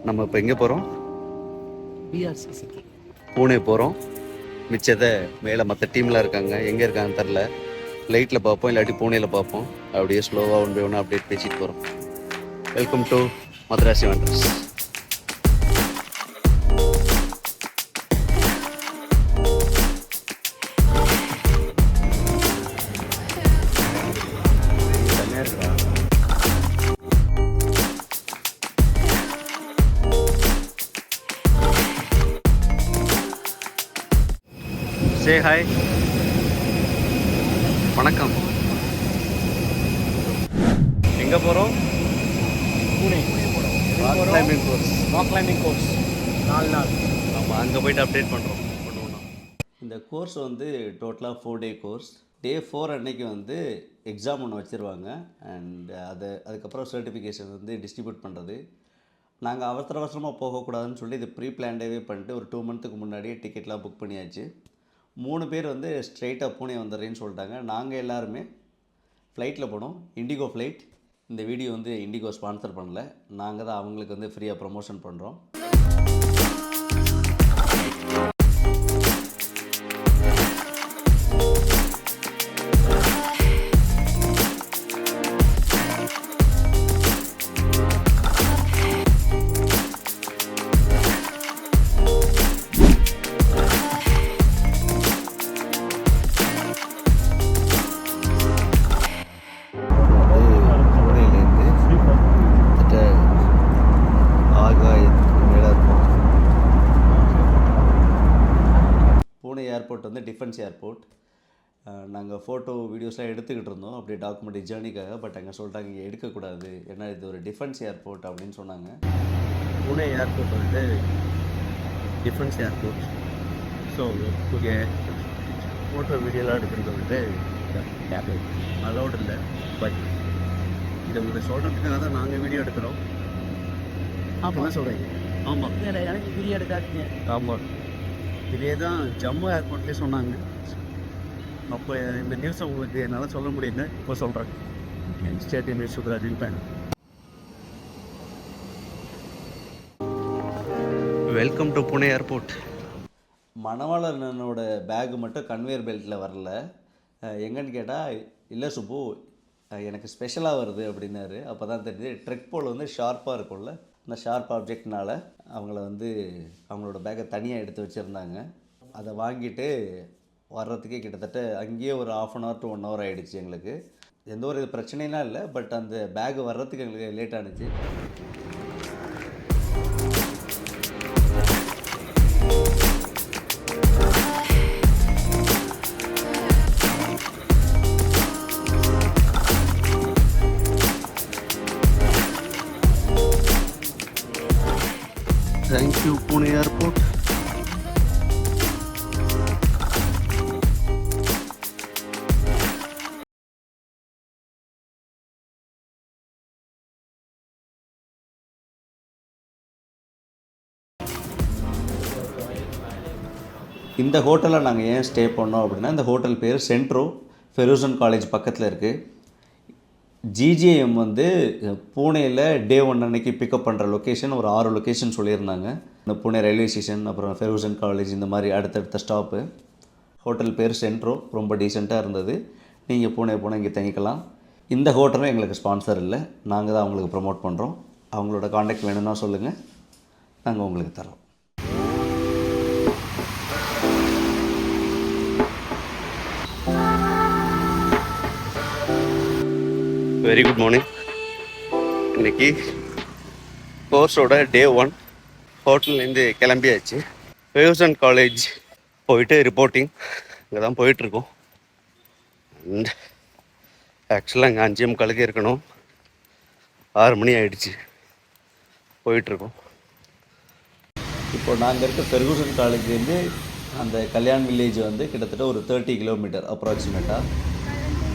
நம்ம இப்போ எங்கே போகிறோம்? பிஆர்சிசிக்கு பூனே போகிறோம். மிச்சத்தை மேலே மற்ற டீம்லாம் இருக்காங்க, எங்கே இருக்காங்கன்னு தெரில. ஃப்ளைட்டில் பார்ப்போம், இல்லாட்டி பூனேயில் பார்ப்போம். அப்படியே ஸ்லோவாக ஒன் பை ஒன்று அப்டேட் பேசிட்டு போகிறோம். Welcome to Madrasi wonders. Say hi, வணக்கம். எங்கே போகிறோம்? Pune climbing course. Rock climbing course 4 நாள். நம்ம அங்கே போய்ட்டு அப்டேட் பண்ணுறோம். இந்த கோர்ஸ் வந்து டோட்டலாக 4 டே கோர்ஸ். டே 4 அன்னைக்கு வந்து எக்ஸாம் ஒன்று வச்சுருவாங்க. அண்ட் அதுக்கப்புறம் சர்டிஃபிகேஷன் வந்து டிஸ்ட்ரிபியூட் பண்ணுறது. நாங்கள் அவசரமாக போகக்கூடாதுன்னு சொல்லி இது ப்ரீ பிளான்டாகவே பண்ணிட்டு ஒரு 2 மந்த்துக்கு முன்னாடியே டிக்கெட்லாம் புக் பண்ணியாச்சு. 3 பேர் வந்து ஸ்ட்ரைட்டாக பூனே வந்துடுறேன்னு சொல்லிட்டாங்க. நாங்கள் எல்லாருமே ஃப்ளைட்டில் போனோம், இண்டிகோ ஃப்ளைட். இந்த வீடியோ வந்து இண்டிகோ ஸ்பான்சர் பண்ணல, நாங்கள் தான் அவங்களுக்கு வந்து ஃப்ரீயாக ப்ரமோஷன் பண்ணுறோம். ஏர்போர்ட் வந்து டிஃபென்ஸ் ஏர்போர்ட். நாங்கள் ஃபோட்டோ வீடியோஸ்லாம் எடுத்துக்கிட்டு இருந்தோம் அப்படியே டாக்குமெண்ட்ரி ஜேர்னிக்காக. பட் அங்கே சொல்லிட்டாங்க இங்கே எடுக்கக்கூடாது, ஏன்னா இது ஒரு டிஃபென்ஸ் ஏர்போர்ட் அப்படின்னு சொன்னாங்க. பூனே ஏர்போர்ட் வந்து டிஃபென்ஸ் ஏர்போர்ட். ஸோ இங்கே ஃபோட்டோ வீடியோலாம் எடுக்கிறது வந்து அலௌட் இல்லை. பட் இதை உங்களுக்கு சொல்கிறதுக்காக தான் நாங்கள் வீடியோ எடுக்கிறோம். ஆமாம் சொல்கிறீங்க. ஆமாம், எனக்கு வீடியோ எடுக்காதீங்க. ஆமாம், இதே தான் ஜம்மு ஏர்போர்ட்லேயே சொன்னாங்க. அப்போ இந்த நியூஸை உங்களுக்கு என்னால் சொல்ல முடியல, இப்போ சொல்கிறேன். ஸ்டேட் நியூஸ் சுப்ராஜின். Welcome to Pune airport. மணவாளனோட பேகு மட்டும் கன்வேயர் பெல்ட்டில் வரல. எங்கன்னு கேட்டால், இல்லை சுப்பு எனக்கு ஸ்பெஷலாக வருது அப்படின்னாரு. அப்போ தான் தெரியுது ட்ரெக் போல் வந்து ஷார்ப்பாக இருக்கும்ல, இந்த ஷார்ப் ஆப்ஜெக்ட்னால் அவங்கள வந்து அவங்களோட பேக்கை தனியாக எடுத்து வச்சுருந்தாங்க. அதை வாங்கிட்டு வர்றதுக்கே கிட்டத்தட்ட அங்கேயே ஒரு 1/2 hour to 1 hour ஆகிடுச்சு. எங்களுக்கு எந்த ஒரு பிரச்சனைலாம் இல்லை, பட் அந்த பேகு வர்றதுக்கு எங்களுக்கு லேட் ஆனிச்சு. Thank you, Pune Airport. இந்த ஹோட்டலில் நாங்கள் ஏன் ஸ்டே பண்ணோம் அப்படின்னா, இந்த ஹோட்டல் பேர் சென்ட்ரோ, ஃபெருசன் காலேஜ் பக்கத்தில் இருக்குது. ஜிஜிஎம் வந்து பூனேயில் டே 1 அன்னைக்கு பிக்கப் பண்ணுற லொக்கேஷன் ஒரு 6 லொக்கேஷன் சொல்லியிருந்தாங்க. இந்த பூனே ரயில்வே ஸ்டேஷன், அப்புறம் ஃபெருசன் காலேஜ், இந்த மாதிரி அடுத்தடுத்த ஸ்டாப்பு. ஹோட்டல் பேர் சென்ட்ரோ, ரொம்ப டீசெண்டாக இருந்தது. நீங்கள் பூனே போனால் இங்கே தங்கிக்கலாம். இந்த ஹோட்டலும் எங்களுக்கு ஸ்பான்சர் இல்லை, நாங்கள் தான் அவங்களுக்கு ப்ரமோட் பண்ணுறோம். அவங்களோட காண்டாக்ட் வேணும்னா சொல்லுங்கள், நாங்கள் உங்களுக்கு தரோம். Very good morning. இன்னைக்கு கோர்ஸோட டே 1 ஹோட்டல்லேருந்து கிளம்பியாச்சு. ஃபெருசன் காலேஜ் போயிட்டு ரிப்போர்ட்டிங் இங்கே தான் போயிட்டுருக்கோம். அண்ட் ஆக்சுவலாக இங்கே 5:45 இருக்கணும், 6 மணி ஆகிடுச்சு. போயிட்டுருக்கோம். இப்போ நாங்கள் இருக்க ஃபெர்குசன் காலேஜ்லேருந்து அந்த கல்யாண் வில்லேஜ் வந்து கிட்டத்தட்ட ஒரு 30 கிலோமீட்டர் அப்ராக்சிமேட்டாக.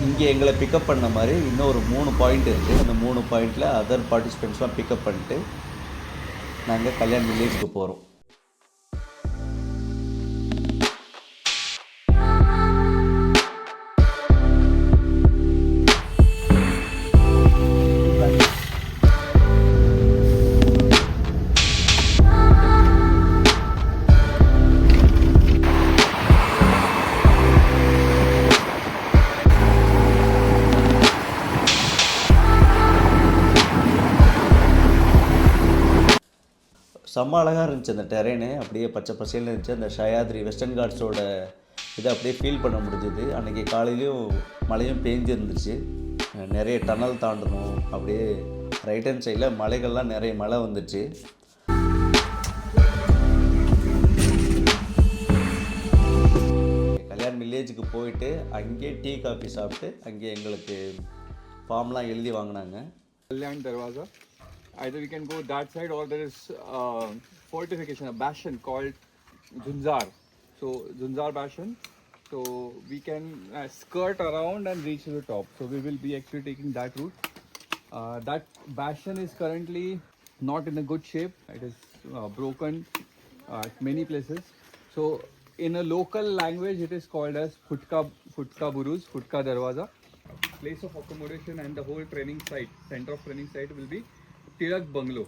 இங்கே எங்களை பிக்கப் பண்ண மாதிரி இன்னும் ஒரு 3 பாயிண்ட் இருக்குது. அந்த 3 பாயிண்டில் அதர் பார்ட்டிசிபெண்ட்ஸ்லாம் பிக்கப் பண்ணிட்டு நாங்கள் கல்யாண் வில்லேஜுக்கு போகிறோம். செம்ம அழகாக இருந்துச்சு அந்த டெரெயினு. அப்படியே பச்சை பசேல்னு இருந்துச்சு. அந்த சஹ்யாத்ரி வெஸ்டர்ன் காட்ஸோட இதை அப்படியே ஃபீல் பண்ண முடிஞ்சுது. அன்றைக்கி காலையிலையும் மழையும் பேஞ்சிருந்துச்சு. நிறைய டனல் தாண்டணும். அப்படியே ரைட் ஹேண்ட் சைடில் மலைகள்லாம் நிறைய மழை வந்துச்சு. கல்யாண் வில்லேஜுக்கு போயிட்டு அங்கேயே டீ காஃபி சாப்பிட்டு அங்கேயே எங்களுக்கு ஃபார்ம்லாம் எழுதி வாங்கினாங்க. Kalyan Darwaza. Either we can go that side or there is fortification, a bastion called Zunzar. So Zunzar bastion. So we can skirt around and reach to the top. So we will be actually taking that route. That bastion is currently not in a good shape. It is broken at many places. So in a local language, it is called as Futka Buruj, Futka Darwaza. Place of accommodation and the whole training site, center of training site will be Tilak Bungalow.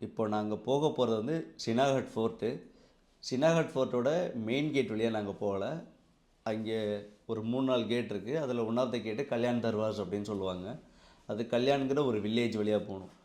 இப்போ நாங்கள் போக போகிறது வந்து சினாகட் fort. சினாகட் ஃபோர்ட்டோட main gate வழியாக நாங்கள் போகல. அங்கே ஒரு 3-4 கேட் இருக்குது. அதில் ஒன்றாவது கேட்டு கல்யாண் தர்வாஸ் அப்படின்னு சொல்லுவாங்க. அது கல்யாண்கிற ஒரு வில்லேஜ் வழியாக போகணும்.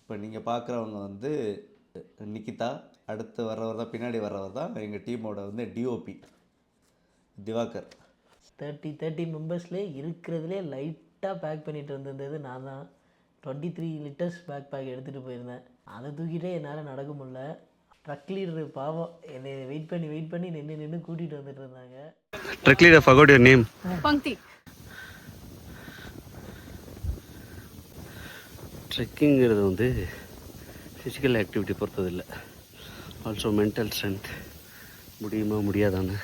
இப்போ நீங்கள் பார்க்குறவங்க வந்து நிக்கிதா. அடுத்து வர்றவர் தான், பின்னாடி வர்றவர் தான் எங்கள் டீமோட வந்து டிஓபி திவாகர். 30 மெம்பர்ஸ்லேயே இருக்கிறதுலே லைட்டாக பேக் பண்ணிட்டு இருந்தது நான் தான். 23 லிட்டர்ஸ் பேக் எடுத்துகிட்டு போயிருந்தேன். அதை தூக்கிட்டே என்னால் நடக்க முடியல. ட்ரக் லீடர் பாவம் என்னை வெயிட் பண்ணி நின்று கூட்டிகிட்டு வந்துட்டு இருந்தாங்க. Trek leader, forgot your name. Pankti. ட்ரெக்கிங்கிறது வந்து ஃபிசிக்கல் ஆக்டிவிட்டி பொறுத்தது இல்லை, ஆல்சோ மென்டல் ஸ்ட்ரென்த். முடியுமா முடியாதானே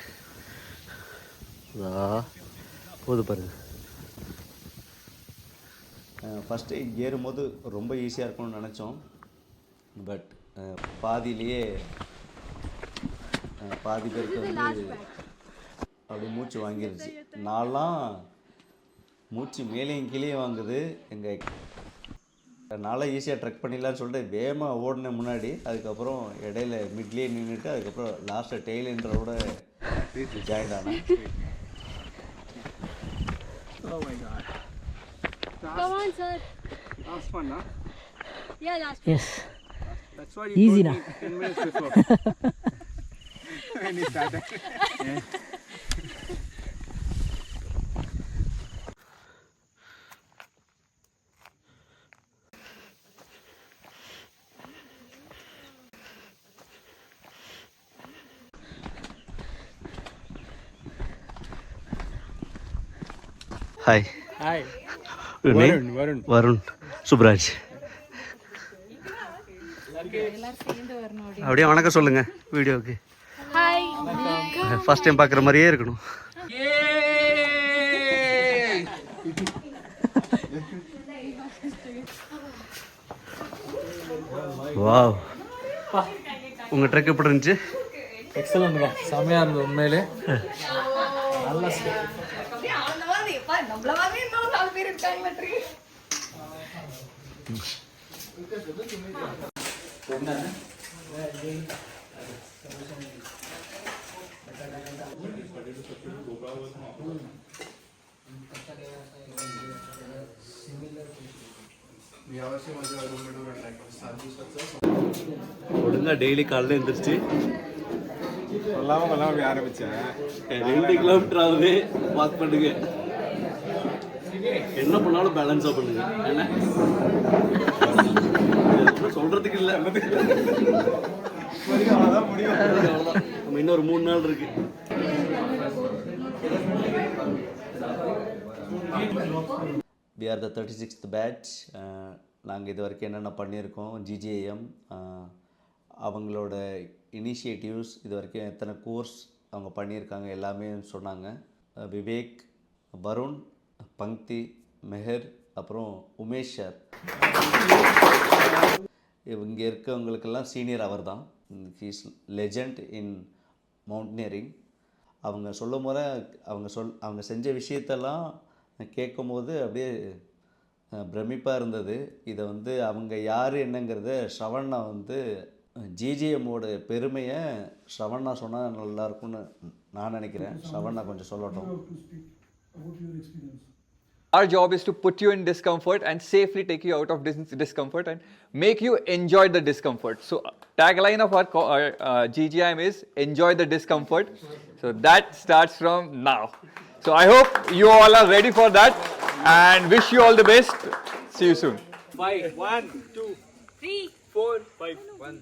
போது பாருங்க. ஃபஸ்ட்டு ஏறும்போது ரொம்ப ஈஸியாக இருக்கும்னு நினச்சோம். பட் பாதியிலேயே பாதி பேருக்கு வந்து அப்படி மூச்சு வாங்கிருச்சு. நான்லாம் மூச்சு மேலேயும் கீழே வாங்குது. நாளாக ஈஸியாக ட்ரெக் பண்ணிடலான்னு சொல்லிட்டு வேகமாக ஓடினேன் முன்னாடி. அதுக்கப்புறம் இடையில மிட்லேயே நின்றுட்டு அதுக்கப்புறம் லாஸ்ட்டில் டெய்லன்றோட ஜாயின் ஆனேன். Oh my god. Come on, sir. Last one, huh? Yeah, last. Yes. That's why Easy you na. told me 10 minutes before. When you started. Hi. Hi. Varun. Varun Subraj. அப்படியே வணக்கம் சொல்லுங்க வீடியோக்கு. Hi. ஃபர்ஸ்ட் டைம் பார்க்குற மாதிரியே இருக்கணும். Wow, உங்க trek எப்படி இருந்துச்சு? எக்ஸலண்ட்ங்க, செம்மையாக இருந்தது உண்மையிலே. நல்லா यावर्षी माझ्या रूममेटवर अटॅक 7 दिवसाचा ஒழுங்காக டெய்லி காலையில் எழுந்திரிச்சு சொல்லாமல் அப்படி ஆரம்பித்தேன். 2 கிலோமீட்டர் ஆகுது வாக் பண்ணுங்க. என்ன பண்ணாலும் பேலன்ஸாக பண்ணுங்க. என்ன சொல்கிறதுக்கு இல்லை, அவ்வளோதான் முடியும். அவ்வளோதான். நம்ம இன்னொரு 3 நாள் இருக்கு. We are the 36th batch. நாங்கள் இது வரைக்கும் என்னென்ன பண்ணியிருக்கோம், ஜிஜேஎம் அவங்களோட இனிஷியேட்டிவ்ஸ், இது வரைக்கும் எத்தனை கோர்ஸ் அவங்க பண்ணியிருக்காங்க எல்லாமே சொன்னாங்க. விவேக், வருண், பங்க்தி, மெஹர், அப்புறம் உமேஷ் சார், இங்கே இருக்கவங்களுக்கெல்லாம் சீனியர் அவர் தான். ஹீஸ் லெஜண்ட் இன் மவுண்டனியரிங். அவங்க சொல்லும் போது அவங்க செஞ்ச விஷயத்தெல்லாம் கேட்கும்போது அப்படியே பிரமிப்பாக இருந்தது. இதை வந்து அவங்க யார் என்னங்கிறத ஸ்ரவண்ணா வந்து ஜிஜிஎம்மோட பெருமையை ஸ்ரவண்ணா சொன்னால் நல்லாயிருக்கும்னு நான் நினைக்கிறேன். ஸ்ரவண்ணா கொஞ்சம் சொல்லட்டும். Our job is to put you in discomfort and safely take you out of discomfort and make you enjoy the discomfort. So tagline of our GGIM is enjoy the discomfort. So that starts from now. So I hope you all are ready for that and wish you all the best. See you soon. 5, 1, 2, 3, 4, 5, 1.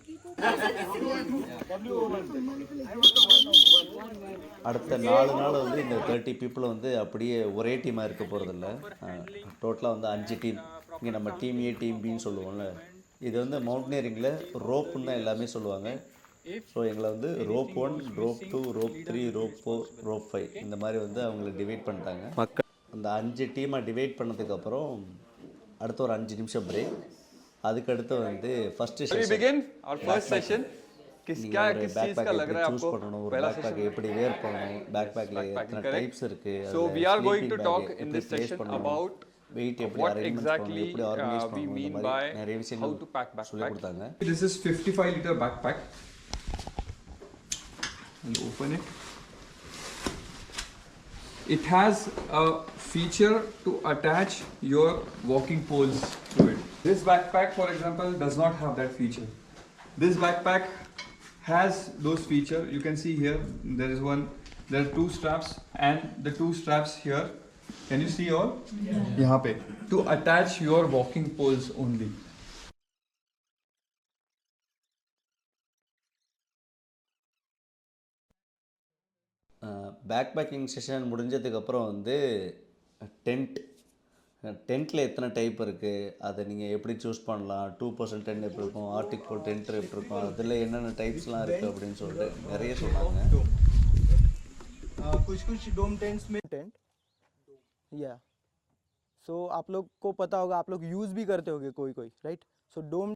அடுத்த 4 நாள் வந்து இந்த 30 பீப்புளை வந்து அப்படியே ஒரே டீமாக இருக்க போகிறதில்ல. டோட்டலாக வந்து 5 டீம். இங்கே நம்ம டீம் ஏ டீம் பின்னு சொல்லுவோம்ல, இது வந்து மவுண்டனியரிங்கில் ரோப்புன்னு தான் எல்லாமே சொல்லுவாங்க. ஸோ எங்களை வந்து rope 1, rope 2, rope 3, rope 4, rope 5 இந்த மாதிரி வந்து அவங்களை டிவைட் பண்ணிட்டாங்க. அந்த 5 டீமாக டிவைட் பண்ணதுக்கப்புறம் அடுத்த ஒரு 5 நிமிஷம் பிரேக். அதுக்கடுத்து வந்து first We begin our first session. நீங்கள் ஒரு பேக் பேக் எப்படி சூஸ் பண்ணணும், ஒரு பேக் பேக் எப்படி வேர் பண்ணணும், பேக் பேக்கில் எத்தனை டைப்ஸ் இருக்குது. So we are going to talk in this session about weight எப்படி what அரேஞ்ச் exactly பண்ணணும், எப்படி ஆர்கனைஸ் we பண்ணணும், mean இந்த by மாதிரி நிறைய how விஷயங்கள் to pack சொல்லி backpack. கொடுத்தாங்க. This is 55-liter backpack. I'll open it. It has a feature to attach your walking poles to it. This backpack, for example, does not have that feature. This backpack has those features. You can see here there is one. There are 2 straps and the 2 straps here. Can you see all? Yeah. यहाँ पे to attach your walking poles only. Bag packing session முடிஞ்சதுக்கப்புறம் வந்து டென்ட்டில் எத்தனை type இருக்குது, அதை நீங்கள் எப்படி choose பண்ணலாம், 2% டென்ட் எப்படி இருக்கும், ஆர்டிக் 4 டென்ட் எப்படி இருக்கும், அதில் என்னென்ன டைப்ஸ்லாம் இருக்குது அப்படின்னு சொல்லிட்டு நிறைய சொன்னாங்க. कुछ डोम टेंट्स में टेंट या सो आप लोग को पता होगा, आप लोग यूज़ भी करते होंगे कोई राइट. सो डोम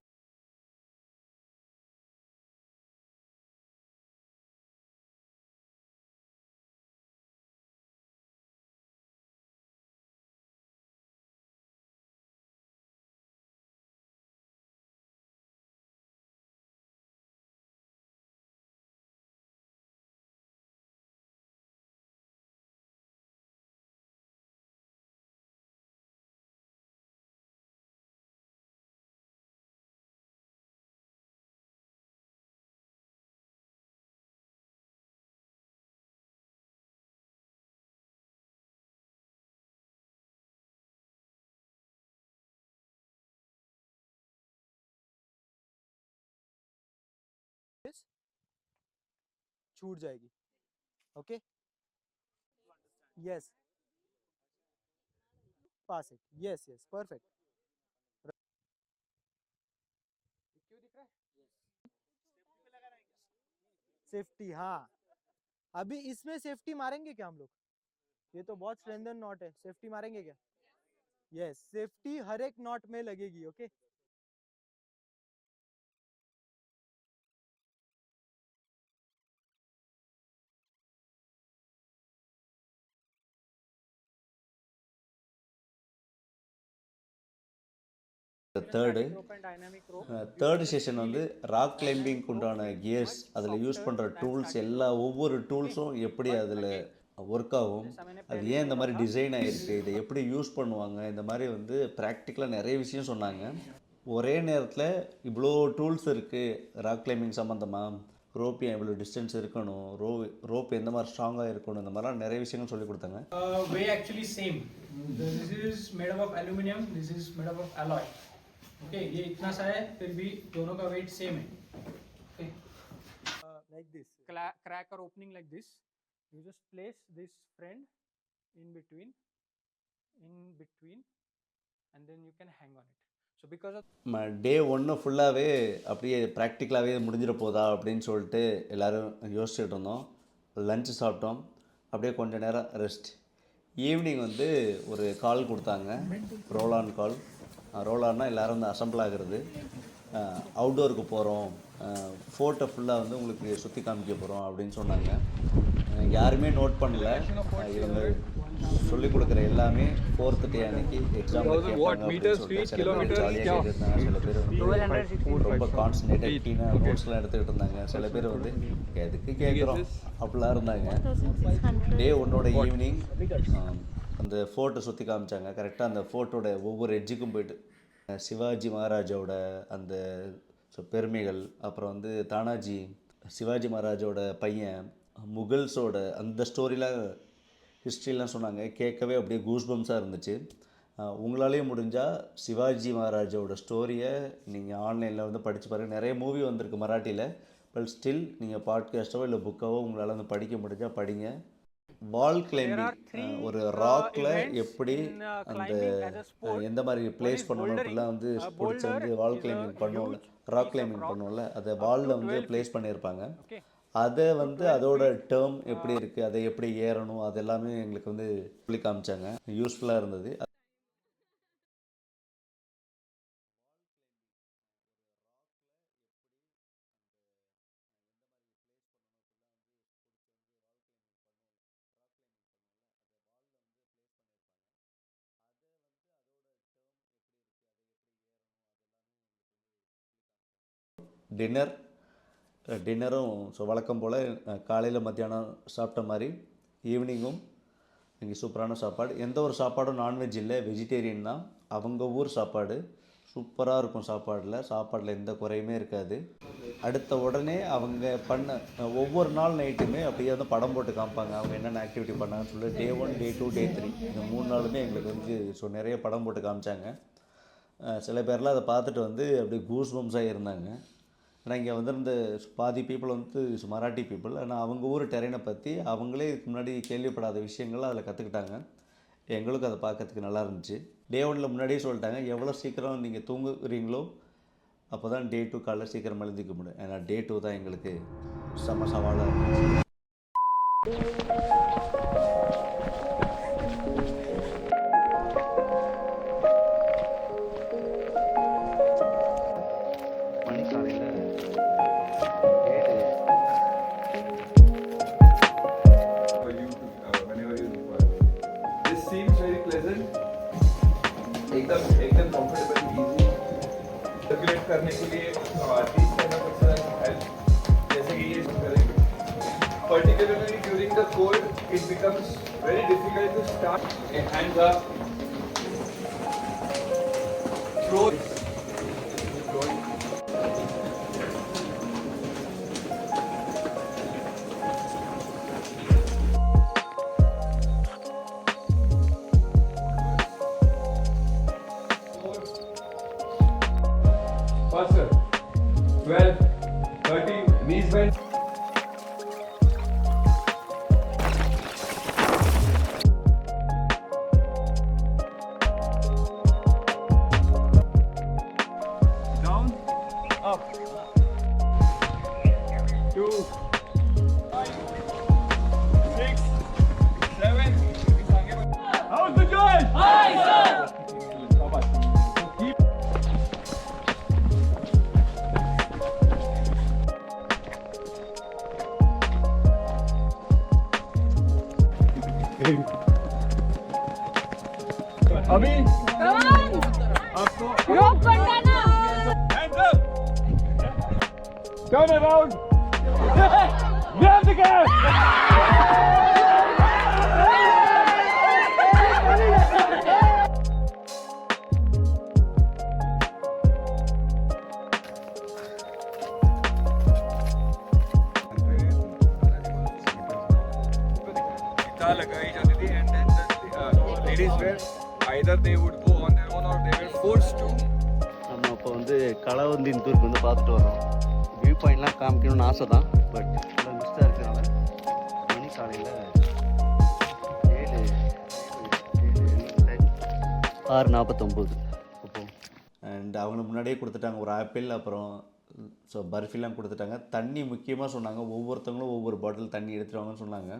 छूट जाएगी. Okay, yes, pass it, yes yes, perfect. Safety, हाँ, अभी इसमें सेफ्टी मारेंगे क्या हम लोग? ये तो बहुत स्ट्रेंथन नॉट है, सेफ्टी मारेंगे क्या? यस, सेफ्टी हर एक नॉट में लगेगी. ओके, தேர்டு செஷன் வந்து ராக் கிளைம்பிங்க்கு உண்டான கியர்ஸ், அதில் யூஸ் பண்ணுற டூல்ஸ், ஒவ்வொரு டூல்ஸும் எப்படி அதில் ஒர்க் ஆகும், அது ஏன் இந்த மாதிரி டிசைன் ஆகிருக்கு, இதை எப்படி யூஸ் பண்ணுவாங்க, இந்த மாதிரி வந்து ப்ராக்டிக்கலாக நிறைய விஷயம் சொன்னாங்க. ஒரே நேரத்தில் இவ்வளோ டூல்ஸ் இருக்குது ராக் கிளைம்பிங் சம்மந்தமாக, ரோப் எவ்வளோ டிஸ்டன்ஸ் இருக்கணும், ரோப் எந்த மாதிரி ஸ்ட்ராங்காக இருக்கணும், இந்த மாதிரிலாம் நிறைய விஷயங்கள் சொல்லி கொடுத்தாங்க. Way actually same. This is made up of aluminum. This is made up of alloy. Okay, ये इतना सा है फिर भी दोनों का weight same है. Okay. Like this. Crack or opening like this. You just place this friend in between, and then you can hang on it. So because of டே 1 ஃபுல்லாகவே அப்படியே ப்ராக்டிக்கலாகவே முடிஞ்சிட போதா அப்படின்னு சொல்லிட்டு எல்லோரும் யோசிச்சுட்டு இருந்தோம். லஞ்சு சாப்பிட்டோம், அப்படியே கொஞ்சம் நேரம் ரெஸ்ட். ஈவினிங் வந்து ஒரு கால் கொடுத்தாங்க, ரோலான் கால். ரோலான்னா எல்லோரும் வந்து அசம்பிள் ஆகிறது. அவுட்டோருக்கு போகிறோம், ஃபோர்ட்டை ஃபுல்லாக வந்து உங்களுக்கு சுற்றி காமிக்க போகிறோம் அப்படின்னு சொன்னாங்க. யாருமே நோட் பண்ணல. இவங்க சொல்லிக் கொடுக்குற எல்லாமே 4th டே அன்னைக்கு எக்ஸாம்பிள் ஜாலியாக இருந்தாங்க. சில பேர் வந்து ரொம்ப கான்சன்ட்ரேட்டட் கீனாக நோட்ஸ்லாம் எடுத்துக்கிட்டு இருந்தாங்க. சில பேர் வந்து எதுக்கு கேட்குறோம் அப்படிலாம் இருந்தாங்க. டே 1ஓட ஈவினிங் அந்த ஃபோர்ட்டை சுற்றி காமிச்சாங்க. கரெக்டாக அந்த ஃபோர்ட்டோட ஒவ்வொரு எட்ஜுக்கும் போயிட்டு சிவாஜி மகாராஜாவோட அந்த பெருமைகள், அப்புறம் வந்து தானாஜி சிவாஜி மகாராஜோட பையன் முகல்ஸோட அந்த ஸ்டோரிலாம் ஹிஸ்ட்ரிலாம் சொன்னாங்க. கேட்கவே அப்படியே கூஸ்பம்ஸாக இருந்துச்சு. உங்களாலேயும் முடிஞ்சால் சிவாஜி மகாராஜோட ஸ்டோரியை நீங்கள் ஆன்லைனில் வந்து படித்து பாருங்கள். நிறைய மூவி வந்திருக்கு மராட்டியில். பட் ஸ்டில் நீங்கள் பாட்காஸ்ட்டோ இல்லை புக்காவோ உங்களால் வந்து படிக்க முடிஞ்சால் படிங்க. வால் கிளைம்பிங் ஒரு ராக்கில் எப்படி அந்த எந்த மாதிரி பிளேஸ் பண்ணணும் அப்படிலாம் வந்து பிடிச்சி வந்து வால் கிளைம்பிங் பண்ணுவோம்ல, ராக் கிளைம்பிங் பண்ணுவோம்ல, அதை வாலில் வந்து பிளேஸ் பண்ணியிருப்பாங்க. அதை வந்து அதோட டேர்ம் எப்படி இருக்குது, அதை எப்படி ஏறணும், அது எல்லாமே எங்களுக்கு வந்து சொல்லி காமிச்சாங்க. யூஸ்ஃபுல்லாக இருந்தது. டின்னரும் ஸோ வழக்கம் போல் காலையில் மத்தியானம் சாப்பிட்ட மாதிரி ஈவினிங்கும் இங்கே சூப்பரான சாப்பாடு. எந்த ஒரு சாப்பாடும் நான்வெஜ் இல்லை, வெஜிடேரியன் தான். அவங்க ஊர் சாப்பாடு சூப்பராக இருக்கும். சாப்பாடில் எந்த குறையுமே இருக்காது. அடுத்த உடனே அவங்க பண்ண ஒவ்வொரு நாள் நைட்டுமே அப்படியே வந்து படம் போட்டு காமிப்பாங்க, அவங்க என்னென்ன ஆக்டிவிட்டி பண்ணாங்கன்னு சொல்லி. டே 1, டே 2, டே 3 இந்த 3 நாளுமே எங்களுக்கு வந்து ஸோ நிறைய படம் போட்டு காமிச்சாங்க. சில பேர்லாம் அதை பார்த்துட்டு வந்து அப்படியே கூஸ்பம்ஸாக இருந்தாங்க. ஏன்னா இங்கே வந்திருந்த பாதி பீப்புள் வந்து மராட்டி பீப்புள். ஆனால் அவங்க ஊர் டெரெயினை பற்றி அவங்களே இதுக்கு முன்னாடி கேள்விப்படாத விஷயங்கள்லாம் அதில் கற்றுக்கிட்டாங்க. எங்களுக்கும் அதை பார்க்கறதுக்கு நல்லா இருந்துச்சு. டே 1ல் முன்னாடியே சொல்லிட்டாங்க, எவ்வளோ சீக்கிரம் நீங்கள் தூங்குறீங்களோ அப்போ தான் டே 2 காலைல சீக்கிரம் எழுந்திக்க முடியும். ஏன்னா டே 2 தான் எங்களுக்கு செம சவாலாக இருந்துச்சு. एकदम कंफर्टेबल इजी सर्कुलेट करने के लिए this kind of exercise help, जैसे कि ये करेंगे. Particularly during the cold it becomes very difficult to start hands up throw. Faster. 12, 13, knees bent. Down, up. 2, 5, 6, 7. How's the joy? Hi, sir. Keep. अभी आपको रोप बनाना. hands up, turn around, grab the gas. place where either they would go on their own or they were forced to. நம்ம இப்போ வந்து களவந்தின் தூருக்கு வந்து பார்த்துட்டு வரோம். View பாயிண்ட்லாம் காமிக்கணும்னு ஆசை தான், பட் எல்லாம் மிஸ்டாக இருக்கிறனால மணி காலையில் 6:49 அப்போது. அண்ட் அவங்க முன்னாடியே கொடுத்துட்டாங்க ஒரு ஆப்பிள், அப்புறம் ஸோ பர்ஃபிலாம் கொடுத்துட்டாங்க. தண்ணி முக்கியமாக சொன்னாங்க, ஒவ்வொருத்தவங்களும் ஒவ்வொரு பாட்டில் தண்ணி எடுத்துட்டு வாங்கன்னு சொன்னாங்க.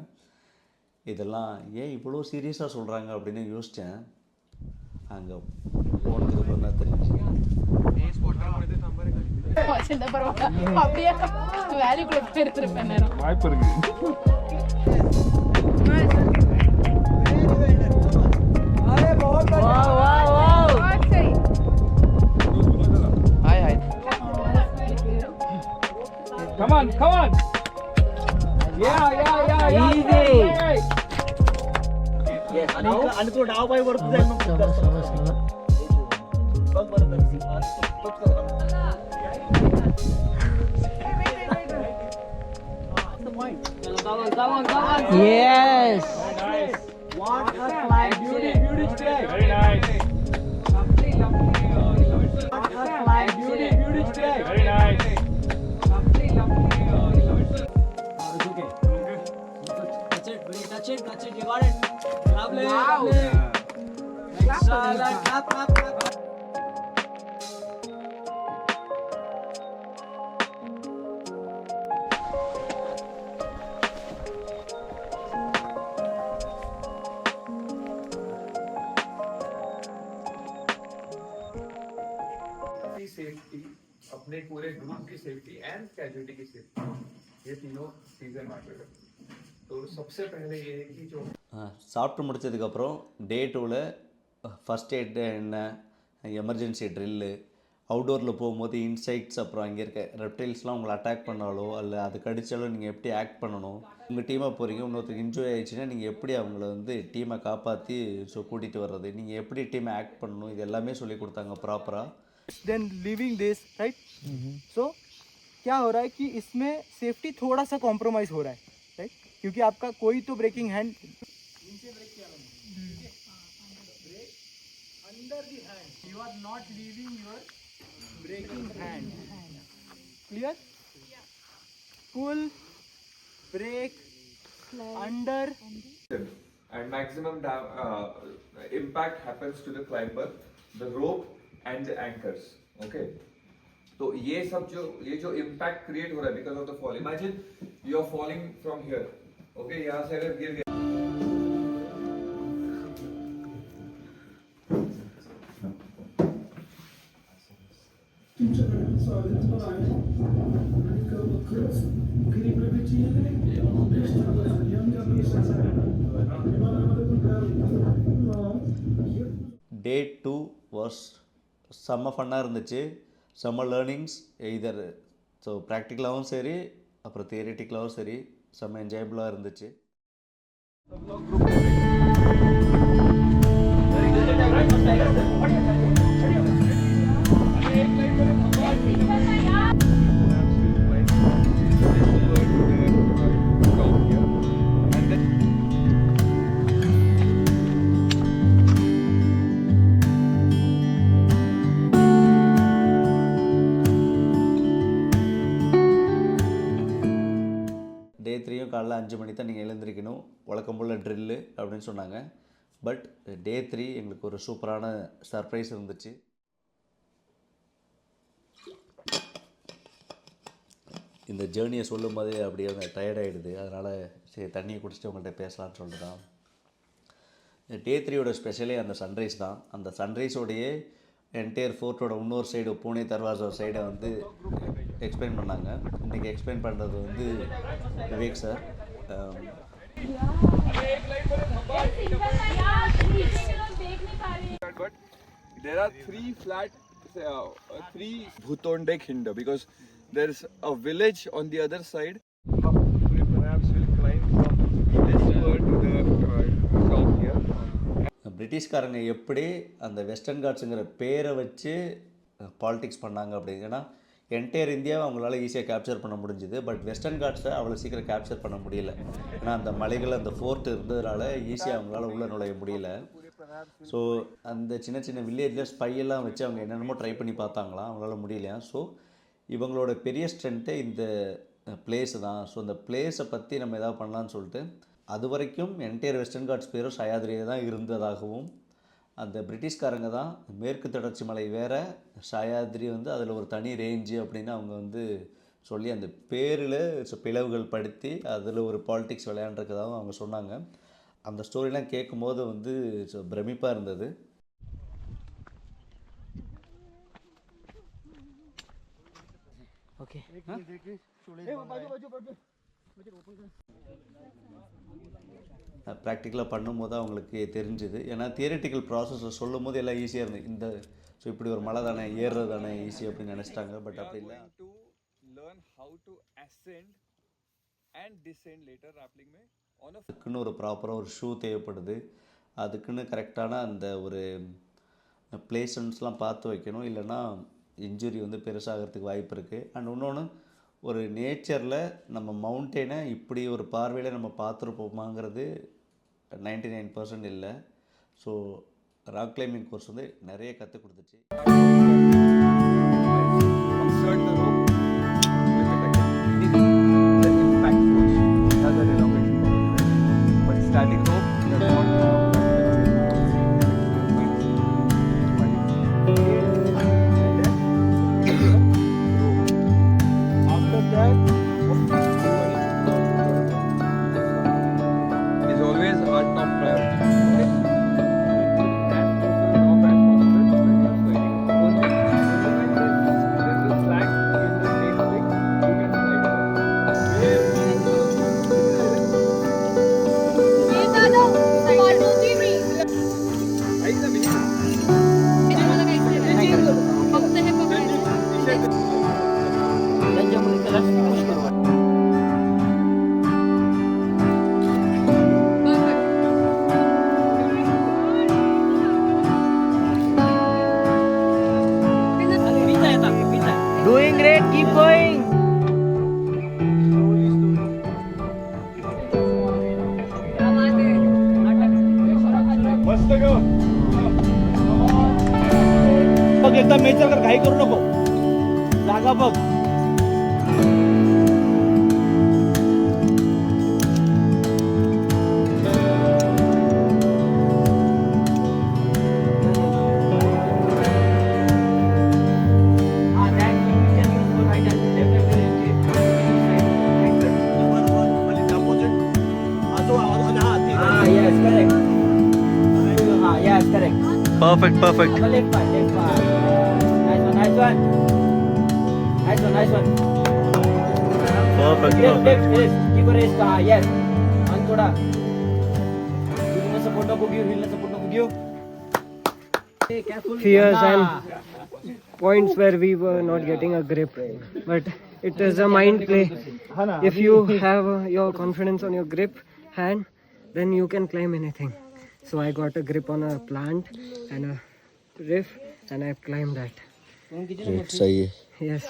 இதெல்லாம் ஏன் இவ்வளோ சீரியஸாக சொல்கிறாங்க அப்படின்னு யோசித்தேன். அங்கே போனதுக்கப்புறம் தான் தெரிஞ்சு. அப்படியே வேலைக்குள்ள போயிருந்திருப்பேன் நேரம். வாய்ப்பு இருக்கு. Come on, come on. Yeah. Easy. अनुको डाव बाय वरती जाईल मग Yes. What a climb. Beauty strike. Very nice. What a climb. Beauty strike. Very nice. Touch it, you got it. Lovely. Wow. Clap. Safety, अपने पूरे ग्रुप की safety and casualty की सेफ्टी, ये तीनों चीजें मैटर है. तो सबसे पहले ये है कि जो சாப்பிட்டு முடிச்சதுக்கப்புறம் டே 2ல் ஃபஸ்ட் எய்ட் என்ன, எமர்ஜென்சி ட்ரில்லு, அவுடோரில் போகும்போது இன்சைட்ஸ், அப்புறம் அங்கே இருக்க ரெப்டைல்ஸ்லாம் உங்களை அட்டாக் பண்ணாலோ அல்ல அது கடிச்சாலோ நீங்கள் எப்படி ஆக்ட் பண்ணணும், உங்கள் டீமாக போகிறீங்க இன்னொருத்தருக்கு இன்ஜுரி ஆயிடுச்சுன்னா நீங்கள் எப்படி அவங்கள வந்து டீமை காப்பாற்றி ஸோ கூட்டிகிட்டு வர்றது, நீங்கள் எப்படி டீமை ஆக்ட் பண்ணணும், இது எல்லாமே சொல்லி கொடுத்தாங்க ப்ராப்பராக. Then leaving this, right? So क्या हो रहा है कि इसमें सेफ्टी थोड़ा सा कॉम्प्रोमाइज हो रहा है, राइट? क्योंकि आपका कोई तो ब्रेकिंग हैंड नीचे ब्रेक किया break under the hand, you are not leaving your breaking hand. Clear? Pull, break, under. and maximum impact happens to the climber, the rope and the anchors. Okay, तो ये जो impact create हो रहा है because of the fall. Imagine you are falling from here. Okay, यहाँ से अगर गिर गया டே 2 வாஸ் செம்ம ஃபன்னாக இருந்துச்சு, செம்ம லேர்னிங்ஸ். இதர் ஸோ ப்ராக்டிக்கலாகவும் சரி அப்புறம் தியரிட்டிக்கலாகவும் சரி செம்ம என்ஜாயபுளாக இருந்துச்சு. டே 3யும் காலைல 5 மணி தான் நீங்கள் எழுந்திரிக்கணும், வழக்கம் போல் ட்ரில்லு அப்படின்னு சொன்னாங்க. பட் டே 3 எங்களுக்கு ஒரு சூப்பரான சர்ப்ரைஸ் இருந்துச்சு. இந்த ஜேர்னியை சொல்லும் போதே அப்படியே டயர்டாகிடுது, அதனால் சரி தண்ணியை குடிச்சிட்டு உங்கள்கிட்ட பேசலான்னு சொல்லிட்டு தான். டே 3யோட ஸ்பெஷலே அந்த சன்ரைஸ் தான். அந்த சன்ரைஸோடையே என்டையர் ஃபோர்ட்டோட இன்னொரு சைடு பூனே தர்வாசா சைடை வந்து எக்ஸ்பிளைன் பண்ணாங்க. இன்றைக்கி எக்ஸ்பிளைன் பண்ணுறது வந்து Vivek sir. but there are three Bhutonde Khind because there is a village on the other side. Perhaps we'll climb from this to the top here. பிரிட்டிஷ்காரங்க எப்படி அந்த வெஸ்டர்ன் காட்ஸுங்கிற பேரை வச்சு பாலிடிக்ஸ் பண்ணாங்க அப்படின்னா என்டையர் இந்தியாவை அவங்களால ஈஸியாக கேப்சர் பண்ண முடிஞ்சுது. பட் வெஸ்டர்ன் காட்ஸை அவ்வளோ சீக்கிரம் கேப்சர் பண்ண முடியல, ஏன்னா அந்த மலைகள் அந்த ஃபோர்ட் இருந்ததுனால ஈஸியாக அவங்களால உள்ளே நுழைய முடியல. ஸோ அந்த சின்ன சின்ன வில்லேஜில் ஸ்பையெல்லாம் வச்சு அவங்க என்னென்னமோ ட்ரை பண்ணி பார்த்தாங்களாம், அவங்களால முடியலையா. ஸோ இவங்களோட பெரிய ஸ்ட்ரென்த்தே இந்த பிளேஸு தான். ஸோ இந்த பிளேஸை பற்றி நம்ம எதாவது பண்ணலான்னு சொல்லிட்டு அது வரைக்கும் என்டையர் வெஸ்டர்ன் காட்ஸ் பேரும் சயாத்ரியே தான் இருந்ததாகவும், அந்த பிரிட்டிஷ்காரங்க தான் மேற்கு தொடர்ச்சி மலை வேறு, சயாத்ரி வந்து அதில் ஒரு தனி ரேஞ்சு அப்படின்னு அவங்க வந்து சொல்லி அந்த பேரில் பிளவுகள் படுத்தி அதில் ஒரு பாலிடிக்ஸ் விளையாண்டுருக்கதாகவும் அவங்க சொன்னாங்க. அந்த ஸ்டோரிலாம் கேட்கும்போது வந்து பிரமிப்பாக இருந்தது. ஓகே, ப்ராக்டிக்கலாக பண்ணும்போது அவங்களுக்கு தெரிஞ்சுது. ஏன்னா தியரிட்டிக்கல் ப்ராசஸில் சொல்லும் போது எல்லாம் ஈஸியாக இருந்தது. இந்த ஸோ இப்படி ஒரு மலை தானே, ஏறுறது தானே ஈஸி அப்படின்னு நினச்சிட்டாங்க. பட் அப்படி இல்லை. to learn how to ascend and descend later rappelling में on a அதுக்குன்னு ஒரு ப்ராப்பராக ஒரு ஷூ தேவைப்படுது. அதுக்குன்னு கரெக்டான அந்த ஒரு பிளேசன்ஸ்லாம் பார்த்து வைக்கணும், இல்லைன்னா இன்ஜுரி வந்து பெருசாகிறதுக்கு வாய்ப்பு இருக்குது. அண்ட் இன்னொன்று, ஒரு நேச்சரில் நம்ம மவுண்டெயினை இப்படி ஒரு பார்வையில் நம்ம பார்த்துருப்போமாங்கிறது 99% இல்லை. ஸோ ராக் கிளைம்பிங் கோர்ஸ் வந்து நிறைய கற்றுக் கொடுத்துச்சு. insert the rope with it again. The impact force does an elongation force, right? But static rope does not have After that, is always our top priority. Okay? As close to the top as possible when you are sliding. Only when there is a slack in the tail swing, you can slide it. ऐसा भी doing great, keep going. मस्त गो. बघ एकदम mature कर, घाई करू नको, जागा बघ. Perfect perfect. Fears and points where we were not getting a grip, but it is a mind play. If you have your confidence on your grip hand, then you can climb anything. So I got a grip on a plant and a riff and I climbed that. सही है. Yes.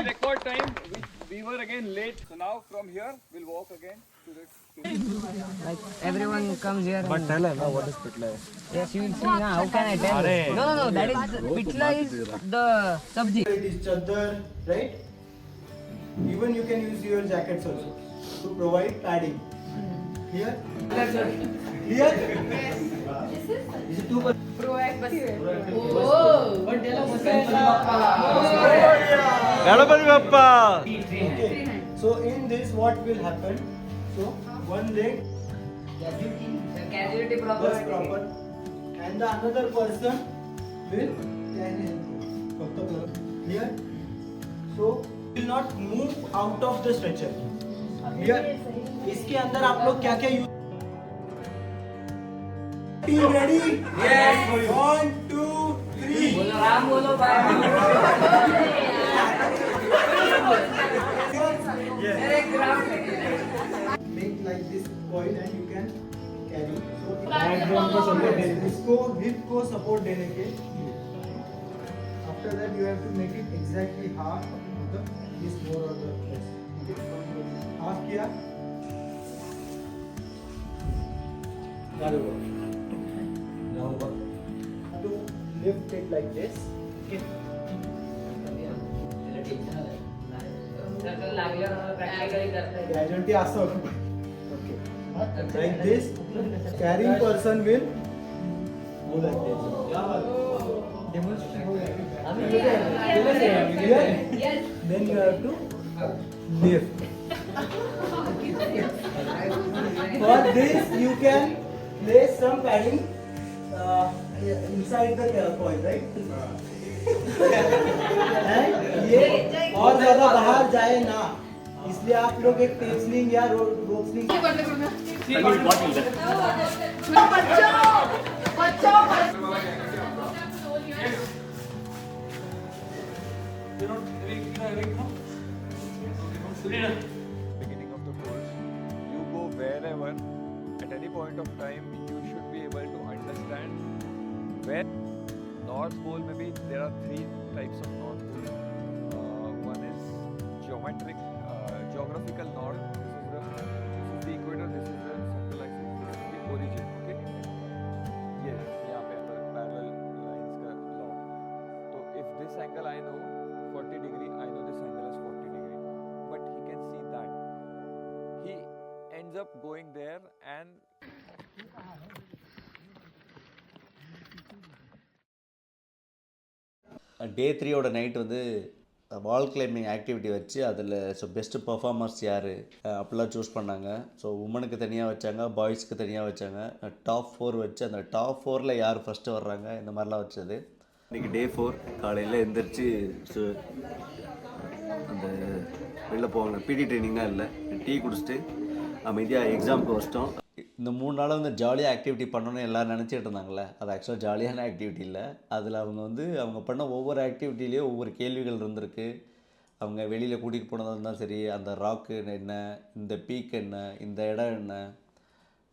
record time. We were again late. So now from here we'll walk again to the. Like everyone comes here. But tell her now what is pitla. Yes, you will see now. How can I tell? No, that is pitla is the sabji. It is chadar, right? Even you can use your jackets also to provide padding. Here? Here? This is 2%. Ganpati Bappa. Okay. So in this what will happen? So one leg was proper and the another person will here. So will not move out of the stretcher. Here. इसके अंदर आप लोग क्या क्या use team ready? Yes. 1 2 3 बोलो make like this point and you can carry. So background को support देने, इसको hip को support देने के. After that you have to make it exactly half of the this more or the less. Okay. Half किया. To lift it like this. Okay. Gradually असं. Okay. Like this. Carrying person will go like this. Yes. Then you have to lift. For this you can place some padding inside the coil, right? ये और ज़्यादा बाहर जाए ना, इसलिए आप लोग एक टेप स्लिंग या रोप sling Beginning of the course, you go wherever, at any point of time, you should be able to understand where North Pole. Maybe there are 3 types of North Pole. One is geographical north. This is the equator. This is the central axis. This is the origin. Okay. Yes. यहाँ पे parallel lines का law. So if this angle I know 40 degree, I know this angle is 40 degree. But he can see that. He ends up going there and day 3யோட night வந்து wall climbing activity வச்சு அதில் best performers யார் அப்படிலாம் choose பண்ணாங்க. So உமனுக்கு தனியாக வச்சாங்க, பாய்ஸ்க்கு தனியாக வச்சாங்க. டாப் 4 வச்சு அந்த டாப் 4ல் யார் ஃபஸ்ட்டு வர்றாங்க இந்த மாதிரிலாம் வச்சது. இன்றைக்கி டே 4 காலையில் எழுந்திரிச்சு அந்த வெளில போவாங்க, பிடி ட்ரைனிங்லாம் இல்லை, டீ குடிச்சிட்டு அமைதியாக எக்ஸாமுக்கு வச்சிட்டோம். இந்த 3 நாள் வந்து ஜாலியாக ஆக்டிவிட்டி பண்ணணும்னு எல்லோரும் நினச்சிட்டு இருந்தாங்களே, அது ஆக்சுவலாக ஜாலியான ஆக்டிவிட்டி இல்லை. அதில் அவங்க பண்ண ஒவ்வொரு ஆக்டிவிட்டிலேயும் ஒவ்வொரு கேள்விகள் இருந்திருக்கு. அவங்க வெளியில் கூட்டிகிட்டு போனதாக இருந்தாலும் சரி, அந்த ராக்கு என்ன, இந்த பீக் என்ன, இந்த இடம் என்ன,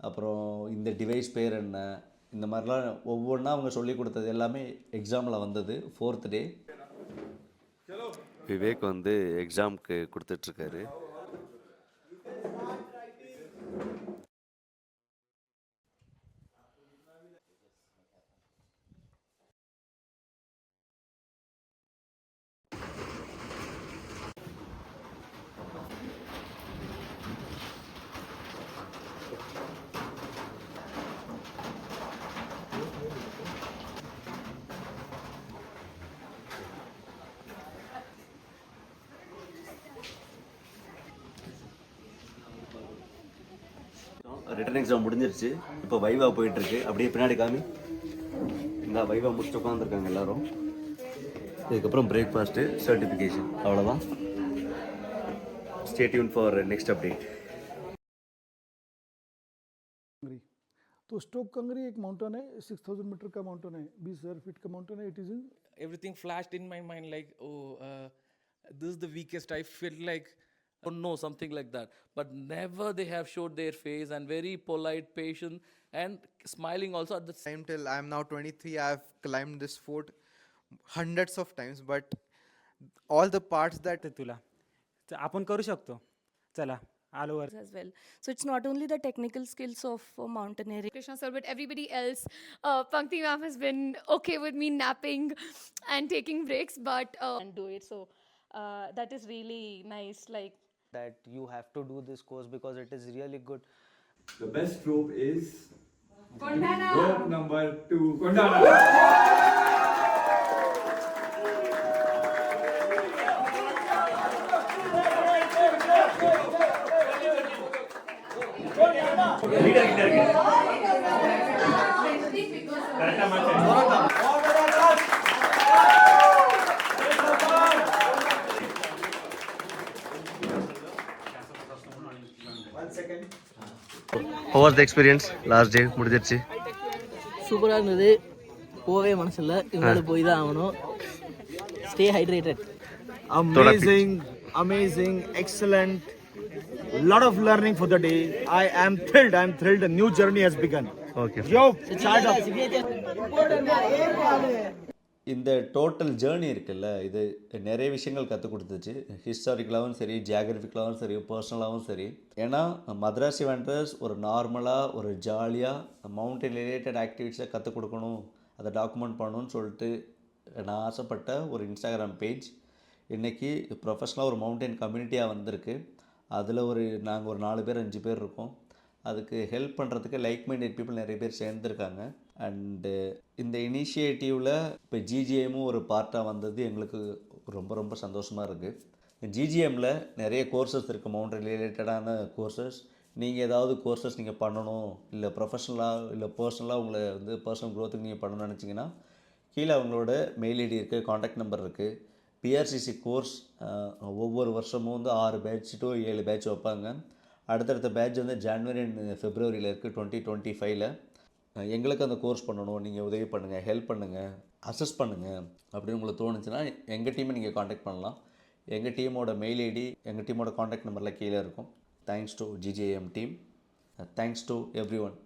அப்புறம் இந்த டிவைஸ் பேர் என்ன, இந்த மாதிரிலாம் ஒவ்வொன்றா அவங்க சொல்லி கொடுத்தது எல்லாமே எக்ஸாமில் வந்தது. 4th டே விவேக் வந்து எக்ஸாமுக்கு கொடுத்துட்ருக்காரு. ரிட்டன் எக்ஸாம் முடிஞ்சிருச்சு. இப்போ வைவா போயிட்டுருக்கு. அப்படியே பின்னாடி காமி. இந்த வைவா முடிச்சுட்டு உட்காந்துருக்காங்க எல்லோரும். இதுக்கப்புறம் பிரேக்ஃபாஸ்ட்டு, சர்டிஃபிகேஷன், அவ்வளோதான். Stay tune for next update. तो स्टोक कंगरी एक माउंटेन है, 6000 मीटर का माउंटेन है, 20,000 फीट का माउंटेन है. It is in Everything flashed in my mind like, this is the weakest. I felt like, oh no, something like that. But never they have showed their face and very polite, patient and smiling also at the same time. Till I am now 23, I have climbed this fort hundreds of times, but all the parts that तुला आपण करू शकतो. चला all over as well. So it's not only the technical skills of mountaineering, Krishna sir, but everybody else. Pankti ma'am has been okay with me napping and taking breaks, but and do it. So that is really nice. Like that you have to do this course because it is really good. the best rope is Kondana. Rope number 2, Kondana. How was the experience? Last day முடிஞ்சிருச்சு. சூப்பராக இருந்தது. போவே மனசில்ல, இருந்தாலும் போய் தான் ஆகணும். Stay hydrated. Amazing, excellent. Lot of learning for the day. I am thrilled. A new journey has begun. Okay. Yo, start up. இந்த total journey இருக்குல்ல, இது நிறைய விஷயங்கள் கற்றுக் கொடுத்துச்சு. ஹிஸ்டாரிக்கலாகவும் சரி, ஜியாகிரபிக்கலாகவும் சரி, பர்சனலாகவும் சரி. ஏன்னா மദ്രാசி வாண்டர்ஸ் ஒரு நார்மலாக ஒரு ஜாலியாக மவுண்டன் ரிலேட்டட் ஆக்டிவிட்டீஸை கற்றுக் கொடுக்கணும், அதை டாக்குமெண்ட் பண்ணணும்னு சொல்லிட்டு நான் ஆசைப்பட்ட ஒரு இன்ஸ்டாகிராம் பேஜ் இன்றைக்கி ப்ரொஃபஷ்னலாக ஒரு மவுண்டன் கம்யூனிட்டியாக வந்திருக்கு. அதில் நாங்கள் ஒரு 4 பேர் 5 பேர் இருக்கோம். அதுக்கு ஹெல்ப் பண்ணுறதுக்கு லைக் மைண்டட் பீப்புள் நிறைய பேர் சேர்ந்துருக்காங்க. அண்டு இந்த இனிஷியேட்டிவில் இப்போ ஜிஜிஎம்மும் ஒரு பார்ட்டாக வந்தது எங்களுக்கு ரொம்ப ரொம்ப சந்தோஷமாக இருக்குது. ஜிஜிஎம்மில் நிறைய கோர்சஸ் இருக்குது, மவுண்டன் ரிலேட்டடான கோர்சஸ். நீங்கள் ஏதாவது கோர்சஸ் நீங்கள் பண்ணணும், இல்லை ப்ரொஃபஷ்னலாக இல்லை பர்சனலாக உங்களை பர்சனல் க்ரோத்துக்கு நீங்கள் பண்ணணும்னு நினச்சிங்கன்னா கீழே அவங்களோட மெயில் ஐடி இருக்குது, காண்டாக்ட் நம்பர் இருக்குது. பிஆர்சிசி கோர்ஸ் ஒவ்வொரு வருஷமும் 6 பேட்ச் to 7 பேட்ச் வைப்பாங்க. அடுத்தடுத்த பேட்ச் ஜனவரி அண்ட் ஃபெப்ரவரியில் இருக்குது 2025. எங்களுக்கு அந்த கோர்ஸ் பண்ணணும், நீங்கள் உதவி பண்ணுங்கள், ஹெல்ப் பண்ணுங்கள், அசஸ் பண்ணுங்கள் அப்படின்னு உங்களுக்கு தோணுச்சுன்னா எங்கள் டீமை நீங்கள் காண்டாக்ட் பண்ணலாம். எங்கள் டீமோட மெயில் ஐடி, எங்கள் டீமோட காண்டாக்ட் நம்பரில் கீழே இருக்கும். Thanks to GJM team. Thanks to every one.